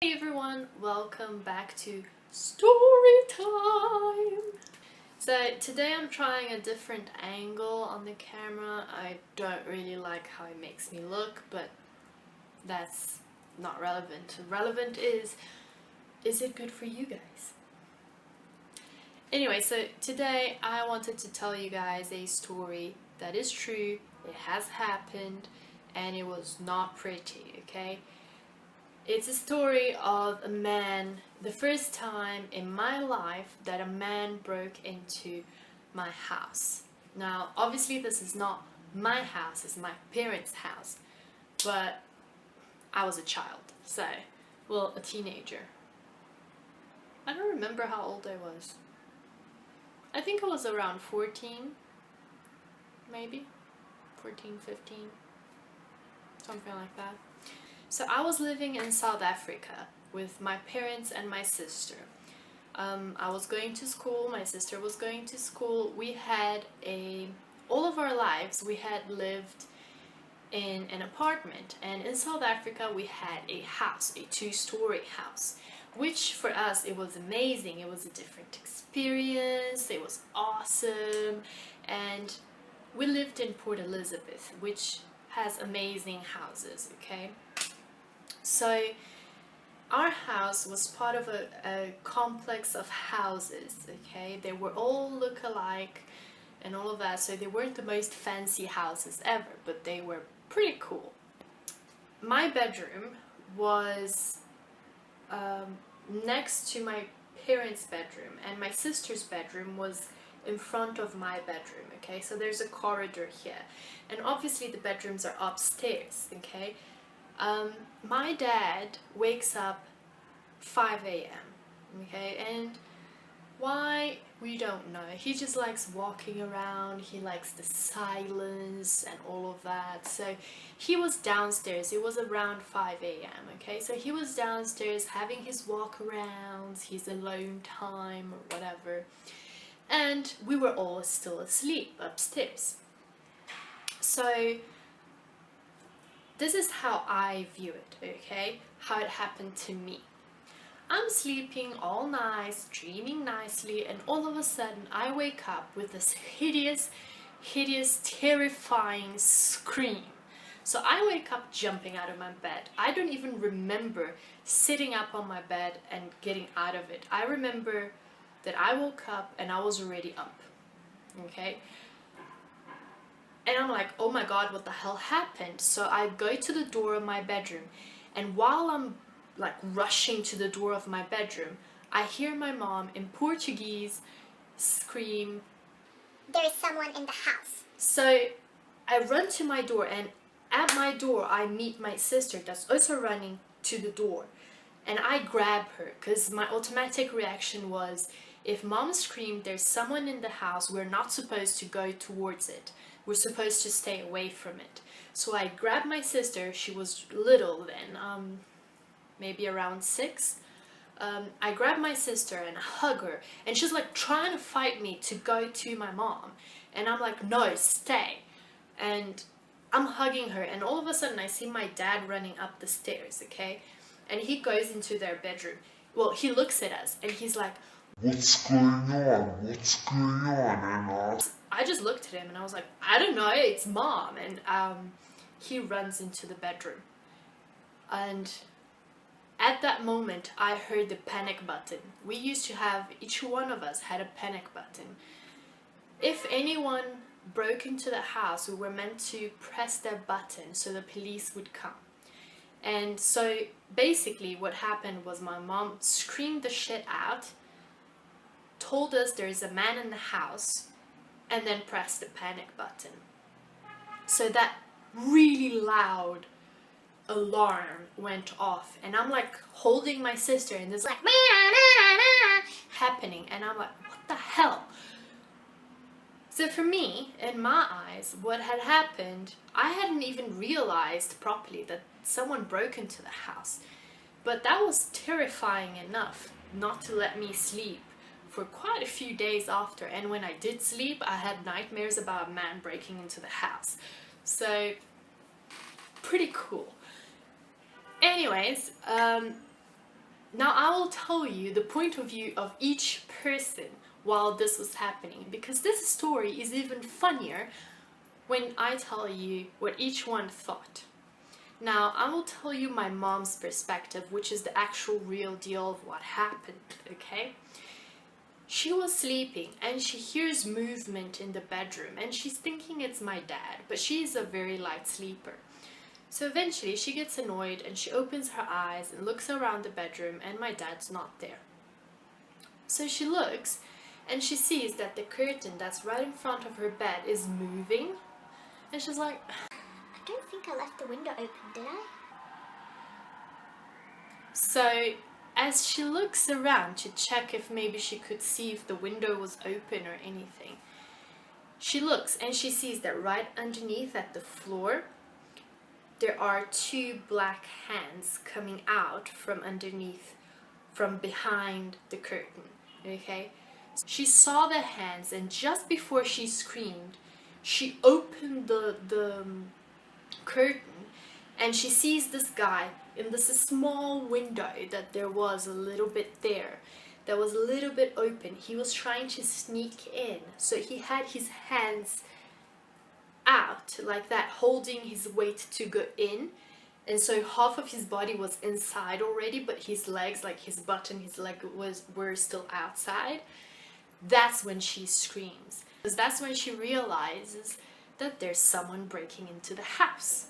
Hey everyone, welcome back to Storytime! So today I'm trying a different angle on the camera. I don't really like how it makes me look, but that's not relevant. Relevant is it good for you guys? Anyway, so today I wanted to tell you guys a story that is true, it has happened, and it was not pretty, okay? It's a story of a man, the first time in my life that a man broke into my house. Now, obviously this is not my house, it's my parents' house, but I was a child, so, well, a teenager. I don't remember how old I was. I think I was around 14, maybe, 14, 15, something like that. So I was living in South Africa with my parents and my sister. I was going to school, my sister was going to school. We had all of our lives we had lived in an apartment, and in South Africa we had a house, a two-story house, which for us it was amazing. It was a different experience, it was awesome, and we lived in Port Elizabeth, which has amazing houses, okay? So our house was part of a complex of houses, okay? They were all look-alike and all of that, so they weren't the most fancy houses ever, but they were pretty cool. My bedroom was next to my parents' bedroom, and my sister's bedroom was in front of my bedroom, okay? So there's a corridor here, and obviously the bedrooms are upstairs, okay? My dad wakes up 5 a.m. okay, and why, we don't know. He just likes walking around, he likes the silence and all of that. So he was downstairs, it was around 5 a.m. okay, so he was downstairs having his walk arounds, his alone time or whatever, and we were all still asleep upstairs. So this is how I view it, okay? How it happened to me. I'm sleeping all nice, dreaming nicely, and all of a sudden I wake up with this hideous, terrifying scream. So I wake up jumping out of my bed. I don't even remember sitting up on my bed and getting out of it. I remember that I woke up and I was already up, okay? And I'm like, oh my god, what the hell happened? So I go to the door of my bedroom, and while I'm like rushing to the door of my bedroom, I hear my mom in Portuguese scream, "There is someone in the house." So I run to my door, and at my door I meet my sister that's also running to the door. And I grab her because my automatic reaction was, if mom screamed there's someone in the house, we're not supposed to go towards it. We're supposed to stay away from it. So I grabbed my sister, she was little then, maybe around 6. I grabbed my sister and I hug her, and she's like trying to fight me to go to my mom. And I'm like, no, stay. And I'm hugging her, and all of a sudden I see my dad running up the stairs, okay? And he goes into their bedroom. Well, he looks at us and he's like, "What's going on? What's going on?" And I just looked at him and I was like, I don't know, it's mom. And he runs into the bedroom. And at that moment, I heard the panic button. We used to have, each one of us had a panic button. If anyone broke into the house, we were meant to press that button so the police would come. And so basically what happened was my mom screamed the shit out, told us there's a man in the house, and then pressed the panic button. So that really loud alarm went off, and I'm like holding my sister, and there's like happening, and I'm like, what the hell? So for me, in my eyes, what had happened, I hadn't even realized properly that someone broke into the house. But that was terrifying enough not to let me sleep for quite a few days after. And when I did sleep, I had nightmares about a man breaking into the house. So, pretty cool. Anyways, Now I will tell you the point of view of each person while this was happening, because this story is even funnier when I tell you what each one thought. Now I will tell you my mom's perspective, which is the actual real deal of what happened, okay? She was sleeping and she hears movement in the bedroom and she's thinking it's my dad, but she is a very light sleeper. So eventually she gets annoyed and she opens her eyes and looks around the bedroom and my dad's not there. So she looks and she sees that the curtain that's right in front of her bed is moving, and she's like, I don't think I left the window open, did I? so as she looks around to check if maybe she could see if the window was open or anything, she looks and she sees that right underneath at the floor there are two black hands coming out from underneath, from behind the curtain, okay? She saw the hands, and just before she screamed, she opened the curtain and she sees this guy in this small window that there was a little bit there, that was a little bit open. He was trying to sneak in, so he had his hands out like that, holding his weight to go in, and so half of his body was inside already, but his legs, like his butt and his leg, were still outside. That's when she screams, because that's when she realizes that there's someone breaking into the house.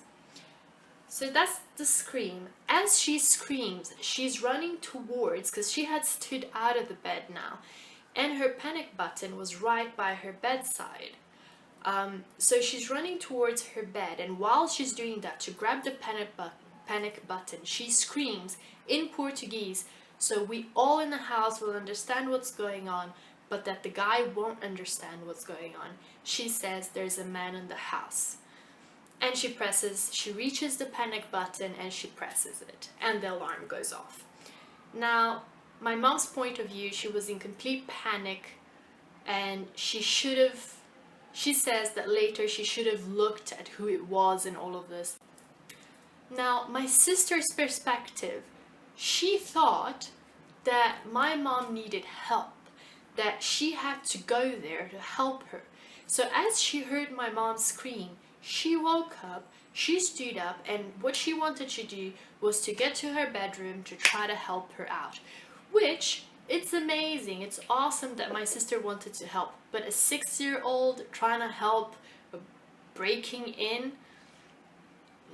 So that's the scream. As she screams, she's running towards, because she had stood out of the bed now, and her panic button was right by her bedside. So she's running towards her bed, and while she's doing that, to grab the panic button, she screams in Portuguese, so we all in the house will understand what's going on, but that the guy won't understand what's going on. She says there's a man in the house. And she reaches the panic button and she presses it, and the alarm goes off. Now, my mom's point of view, she was in complete panic, and she says that later she should have looked at who it was and all of this. Now, my sister's perspective, she thought that my mom needed help, that she had to go there to help her. So as she heard my mom scream, she woke up, she stood up, and what she wanted to do was to get to her bedroom to try to help her out. Which, it's amazing, it's awesome that my sister wanted to help, but a 6-year-old trying to help breaking in,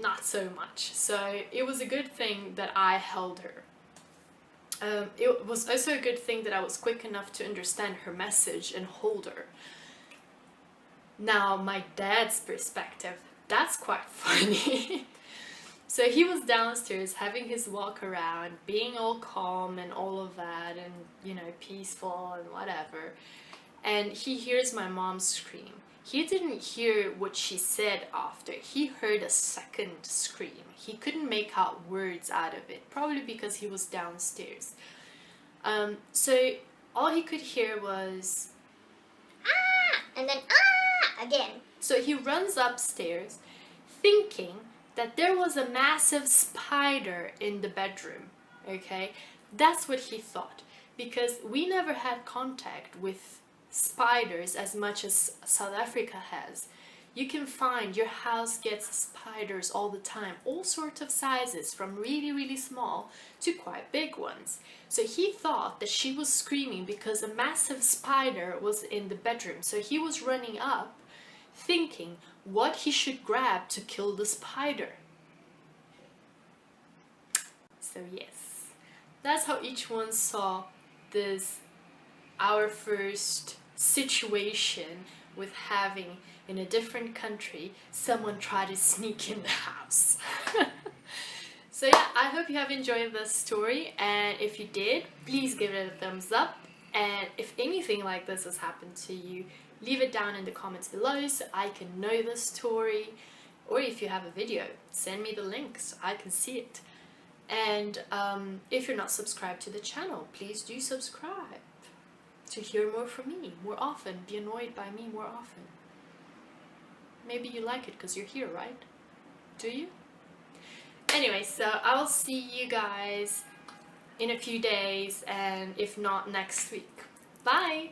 not so much. So it was a good thing that I held her. It was also a good thing that I was quick enough to understand her message and hold her. Now, my dad's perspective, that's quite funny. So he was downstairs having his walk around, being all calm and all of that, and, you know, peaceful and whatever. And he hears my mom scream. He didn't hear what she said after. He heard a second scream. He couldn't make out words out of it, probably because he was downstairs. So all he could hear was, Ah! And then, ah! Again. So he runs upstairs thinking that there was a massive spider in the bedroom, okay? That's what he thought, because we never had contact with spiders as much as South Africa has. You can find, your house gets spiders all the time, all sorts of sizes, from really, really small to quite big ones. So he thought that she was screaming because a massive spider was in the bedroom. So he was running up thinking what he should grab to kill the spider. So yes, that's how each one saw this, our first situation with having, in a different country, someone try to sneak in the house. So yeah, I hope you have enjoyed this story, and if you did, please give it a thumbs up, and if anything like this has happened to you, leave it down in the comments below so I can know the story, or if you have a video, send me the link so I can see it. And if you're not subscribed to the channel, please do subscribe to hear more from me more often, be annoyed by me more often. Maybe you like it because you're here, right? Do you? Anyway, so I'll see you guys in a few days, and if not next week. Bye!